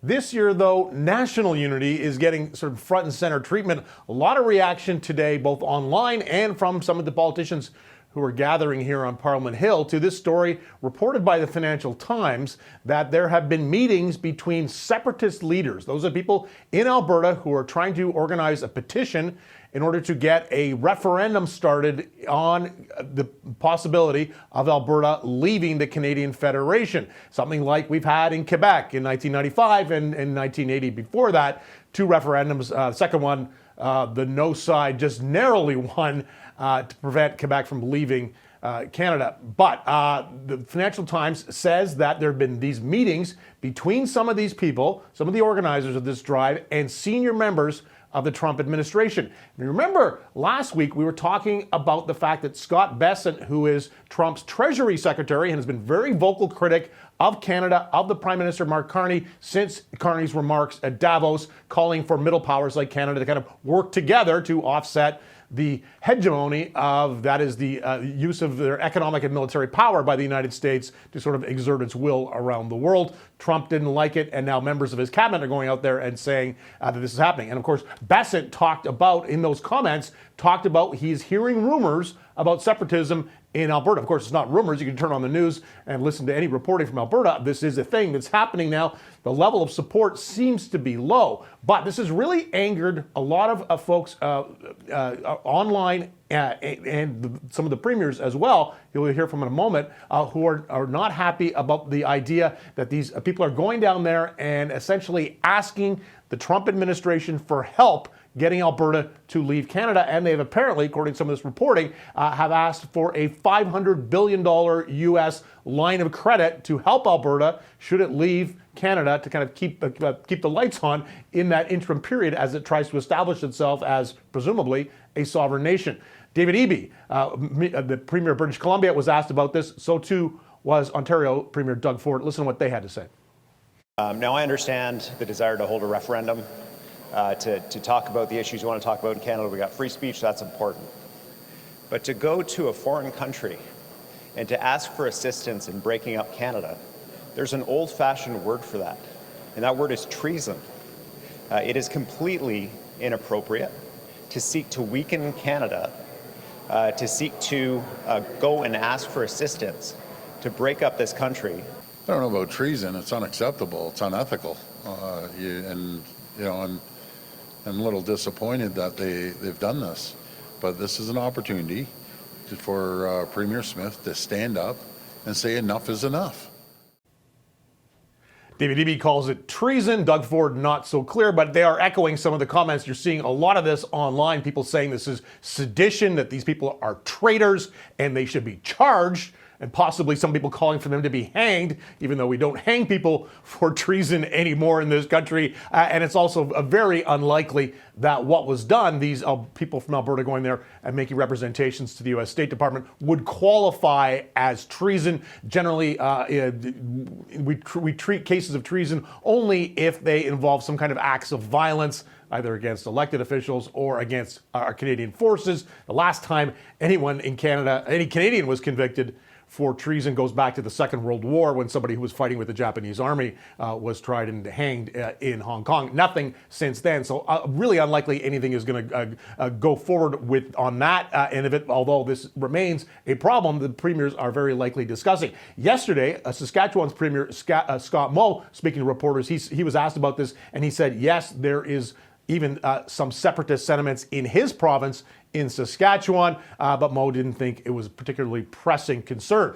This year, though, national unity is getting sort of front and center treatment. A lot of reaction today, both online and from some of the politicians who are gathering here on Parliament Hill, to this story reported by the Financial Times that there have been meetings between separatist leaders. Those are people in Alberta who are trying to organize a petition in order to get a referendum started on the possibility of Alberta leaving the Canadian Federation. Something like we've had in Quebec in 1995 and in 1980 before that. Two referendums. Second one, the no side just narrowly won to prevent Quebec from leaving Canada. But the Financial Times says that there have been these meetings between some of these people, some of the organizers of this drive, and senior members of the Trump administration. And remember, last week we were talking about the fact that Scott Bessent, who is Trump's Treasury Secretary and has been very vocal critic of Canada, of the Prime Minister Mark Carney, since Carney's remarks at Davos, calling for middle powers like Canada to kind of work together to offset the hegemony of, that is the use of their economic and military power by the United States to sort of exert its will around the world. Trump didn't like it, and now members of his cabinet are going out there and saying that this is happening. And of course, Bessent talked about, in those comments, he's hearing rumors about separatism in Alberta. Of course, it's not rumors. You can turn on the news and listen to any reporting from Alberta. This is a thing that's happening now. The level of support seems to be low, but this has really angered a lot of folks online and some of the premiers as well, you'll hear from in a moment, who are not happy about the idea that these people are going down there and essentially asking the Trump administration for help getting Alberta to leave Canada. And they've apparently, according to some of this reporting, have asked for a $500 billion US line of credit to help Alberta should it leave Canada, to kind of keep the lights on in that interim period as it tries to establish itself as, presumably, a sovereign nation. David Eby, the Premier of British Columbia, was asked about this. So too was Ontario Premier Doug Ford. Listen to what they had to say. Now, I understand the desire to hold a referendum to talk about the issues you want to talk about in Canada. We got free speech, that's important. But to go to a foreign country and to ask for assistance in breaking up Canada, there's an old-fashioned word for that, and that word is treason. It is completely inappropriate to seek to weaken Canada, to seek to go and ask for assistance to break up this country. I don't know about treason. It's unacceptable. It's unethical. I'm a little disappointed that they've done this, but this is an opportunity for Premier Smith to stand up and say enough is enough. David Eby calls it treason. Doug Ford not so clear, but they are echoing some of the comments. You're seeing a lot of this online, people saying this is sedition, that these people are traitors and they should be charged, and possibly some people calling for them to be hanged, even though we don't hang people for treason anymore in this country. And it's also very unlikely that what was done, these people from Alberta going there and making representations to the U.S. State Department, would qualify as treason. Generally, we treat cases of treason only if they involve some kind of acts of violence, either against elected officials or against our Canadian forces. The last time anyone in Canada, any Canadian, was convicted for treason goes back to the Second World War, when somebody who was fighting with the Japanese army was tried and hanged in Hong Kong. Nothing since then. So really unlikely anything is going to go forward with on that end of it, although this remains a problem the premiers are very likely discussing. Yesterday, Saskatchewan's Premier Scott Moe, speaking to reporters, he was asked about this, and he said, yes, there is even some separatist sentiments in his province in Saskatchewan, but Moe didn't think it was a particularly pressing concern.